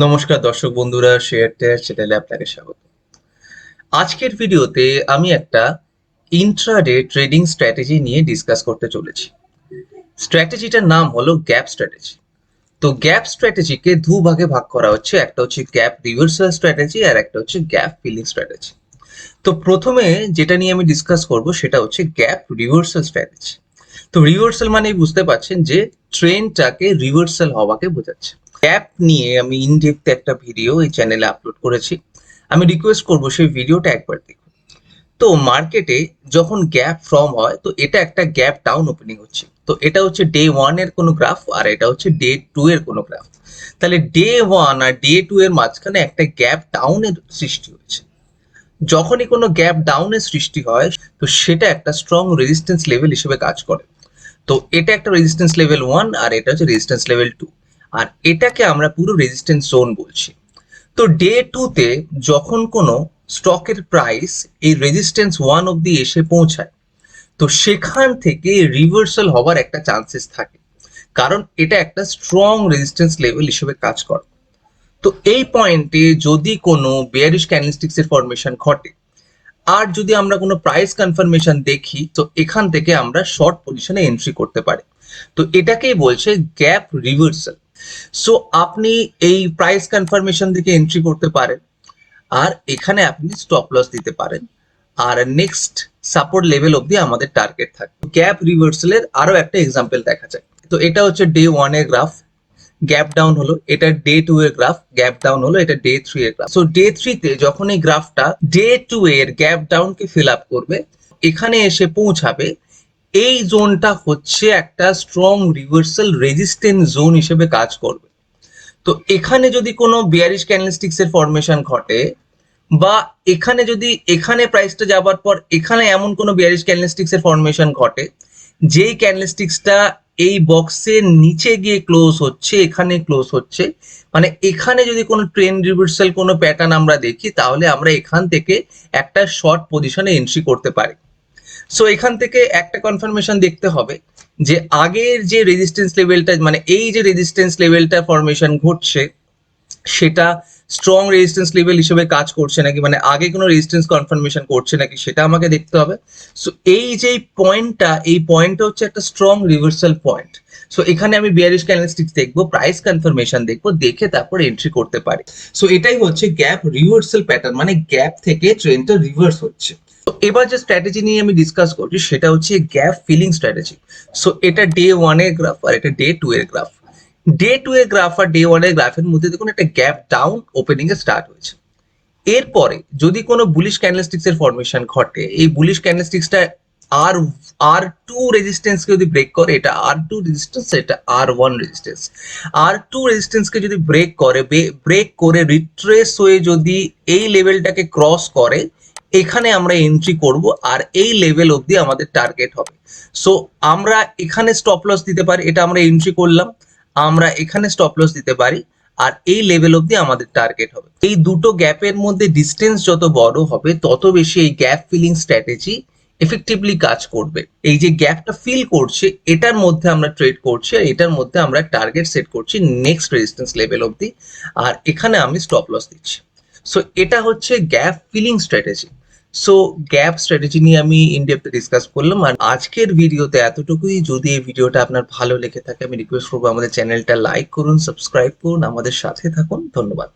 নমস্কার দর্শক বন্ধুরা, শেয়ার টেয়ার চ্যানেলে আপনাকে স্বাগত। আজকের ভিডিওতে আমি একটা ইন্ট্রাডে ট্রেডিং স্ট্র্যাটেজি নিয়ে ডিসকাস করতে চলেছি। স্ট্র্যাটেজিটার নাম হলো গ্যাপ স্ট্র্যাটেজি। তো গ্যাপ স্ট্র্যাটেজিকে ভাগে ভাগ করা হচ্ছে, একটা হচ্ছে গ্যাপ রিভার্সাল স্ট্র্যাটেজি আর একটা হচ্ছে গ্যাপ ফিলিং স্ট্র্যাটেজি। তো প্রথমে যেটা নিয়ে আমি ডিসকাস করব সেটা হচ্ছে গ্যাপ রিভার্সাল স্ট্র্যাটেজি। তো রিভার্সাল মানেই বুঝতে পারছেন যে ট্রেন্ডটাকে রিভার্সাল হওয়াকে বোঝাচ্ছে। গ্যাপ নিয়ে আমি ইনডেপথ একটা ভিডিও এই চ্যানেলে আপলোড করেছি, আমি রিকোয়েস্ট করবো সেই ভিডিওটা একবার দেখুন। তো মার্কেটে যখন গ্যাপ ফর্ম হয় তো এটা একটা গ্যাপ ডাউন ওপেনিং হচ্ছে, তো এটা হচ্ছে ডে ওয়ান এর কোনো গ্রাফ আর এটা হচ্ছে ডে টু এর কোনো গ্রাফ। তাহলে day one R day to এর মাঝখানে একটা গ্যাপ ডাউনের সৃষ্টি হয়েছে। যখনই কোনো গ্যাপ ডাউনের সৃষ্টি হয় তো সেটা একটা স্ট্রং রেজিস্ট্যান্স লেভেল হিসেবে কাজ করে। তো এটা একটা রেজিস্ট্যান্স লেভেল ওয়ান আর এটা হচ্ছে রেজিস্ট্যান্স লেভেল টু, আর এটাকে আমরা পুরো রেজিস্ট্যান্স জোন বলছি। তো ডে টু তে যখন কোনো স্টকের প্রাইস এই রেজিস্ট্যান্স ওয়ান অব্দি এসে পৌঁছায় তো সেখান থেকে রিভার্সাল হওয়ার একটা চান্সেস থাকে, কারণ এটা একটা স্ট্রং রেজিস্ট্যান্স লেভেল হিসেবে কাজ করে। তো এই পয়েন্টে যদি কোনো বেয়ারিশ ক্যান্ডেলস্টিক্স এর ফরমেশন ঘটে আর যদি আমরা কোনো প্রাইস কনফার্মেশন দেখি তো এখান থেকে আমরা শর্ট পজিশনে এন্ট্রি করতে পারি। তো এটাকেই বলছে গ্যাপ রিভার্সাল। সো আপনি এই প্রাইস কনফার্মেশন থেকে এন্ট্রি করতে পারেন আর এখানে আপনি স্টপ লস দিতে পারেন, আর নেক্সট সাপোর্ট লেভেল অবধি আমাদের টার্গেট থাকে। গ্যাপ রিভার্সালের আরো একটা এক্সাম্পল দেখা যায়। তো এটা হচ্ছে ডে ওয়ান এর গ্রাফ, গ্যাপ ডাউন হলো, এটা ডে টু এর গ্রাফ, গ্যাপ ডাউন হলো, এটা ডে থ্রি এর গ্রাফ। সো ডে থ্রি তে যখন এই গ্রাফটা ডে টু এর গ্যাপ ডাউন কে ফিল আপ করবে, এখানে এসে পৌঁছাবে, এই জোনটা হচ্ছে একটা স্ট্রং রিভার্সাল রেজিস্ট্যান্স জোন হিসেবে কাজ করবে। তো এখানে যদি কোনো বিয়ারিশ ক্যান্ডেলস্টিক্স এর ফরমেশন ঘটে বা এখানে যদি এখানে প্রাইসটা যাবার পর এখানে এমন কোনো বিয়ারিশ ক্যান্ডেলস্টিক্স এর ফরমেশন ঘটে যেই ক্যান্ডেলস্টিক্সটা এই বক্সের নিচে গিয়ে ক্লোজ হচ্ছে, এখানে ক্লোজ হচ্ছে, মানে এখানে যদি কোনো ট্রেন্ড রিভার্সাল কোনো প্যাটার্ন আমরা দেখি তাহলে আমরা এখান থেকে একটা শর্ট পজিশনে এন্ট্রি করতে পারি। সো এখান থেকে একটা কনফার্মেশন দেখতে হবে যে আগের যে রেজিস্ট্যান্স লেভেলটা, মানে এই যে রেজিস্ট্যান্স লেভেলটা ফরমেশন ঘটছে সেটা স্ট্রং রেজিস্ট্যান্স লেভেল হিসেবে কাজ করছে নাকি, মানে আগে কোনো রেজিস্ট্যান্স কনফার্মেশন করছে নাকি সেটা আমাকে দেখতে হবে। সো এই যে পয়েন্টটা, এই পয়েন্টটা হচ্ছে একটা স্ট্রং রিভার্সাল পয়েন্ট। সো এখানে আমি বিয়ারিশ ক্যান্ডেলস্টিক্স দেখবো, প্রাইস কনফার্মেশন দেখবো, দেখে তারপর এন্ট্রি করতে পারি। সো এটাই হচ্ছে গ্যাপ রিভার্সাল প্যাটার্ন, মানে গ্যাপ থেকে ট্রেন্ডটা রিভার্স হচ্ছে। তো এবার যে স্ট্র্যাটেজি নিয়ে আমি ডিসকাস করছি সেটা হচ্ছে গ্যাপ ফিলিং স্ট্র্যাটেজি। সো এটা ডে ওয়ান এর গ্রাফ আর এটা ডে টু এর গ্রাফ। ডে টু এর গ্রাফ আর ডে ওয়ান এর গ্রাফের মধ্যে দেখুন একটা গ্যাপ ডাউন ওপেনিং এ স্টার্ট হয়েছে। এরপরে যদি কোনো বুলিশ ক্যান্ডেলস্টিক্স এর ফরমেশন ঘটে, এই বুলিশ ক্যান্ডেলস্টিক্সটা আর আর টু রেজিস্ট্যান্সকে যদি ব্রেক করে, এটা আর টু রেজিস্ট্যান্স, এটা আর ওয়ান রেজিস্ট্যান্স, আর টু রেজিস্ট্যান্সকে যদি ব্রেক করে, ব্রেক করে রিট্রেস হয়ে যদি এই লেভেলটাকে ক্রস করে, এখানে আমরা এন্ট্রি করব আর এই লেভেল অবধি আমাদের টার্গেট হবে। সো আমরা এখানে স্টপ লস দিতে পারি, এটা আমরা এন্ট্রি করলাম, আমরা এখানে স্টপ লস দিতে পারি আর এই লেভেল অবধি আমাদের টার্গেট হবে। এই দুটো গ্যাপের মধ্যে ডিস্টেন্স যত বড় হবে তত বেশি এই গ্যাপ ফিলিং স্ট্র্যাটেজি এফেক্টিভলি কাজ করবে। এই যে গ্যাপটা ফিল করছে এটার মধ্যে আমরা ট্রেড করছি আর এটার মধ্যে আমরা টার্গেট সেট করছি নেক্সট রেজিস্ট্যান্স লেভেল অবধি, আর এখানে আমি স্টপ লস দিচ্ছি। সো এটা হচ্ছে gap filling strategy. So gap strategy নিয়ে আমি ইনডেপথে ডিসকাস করলাম, আর আজকের ভিডিওতে এতটুকুই। যদি এই ভিডিওটা আপনার ভালো লেগে থাকে আমি রিকোয়েস্ট করবো আমাদের চ্যানেলটা লাইক করুন, সাবস্ক্রাইব করুন, আমাদের সাথে থাকুন। ধন্যবাদ।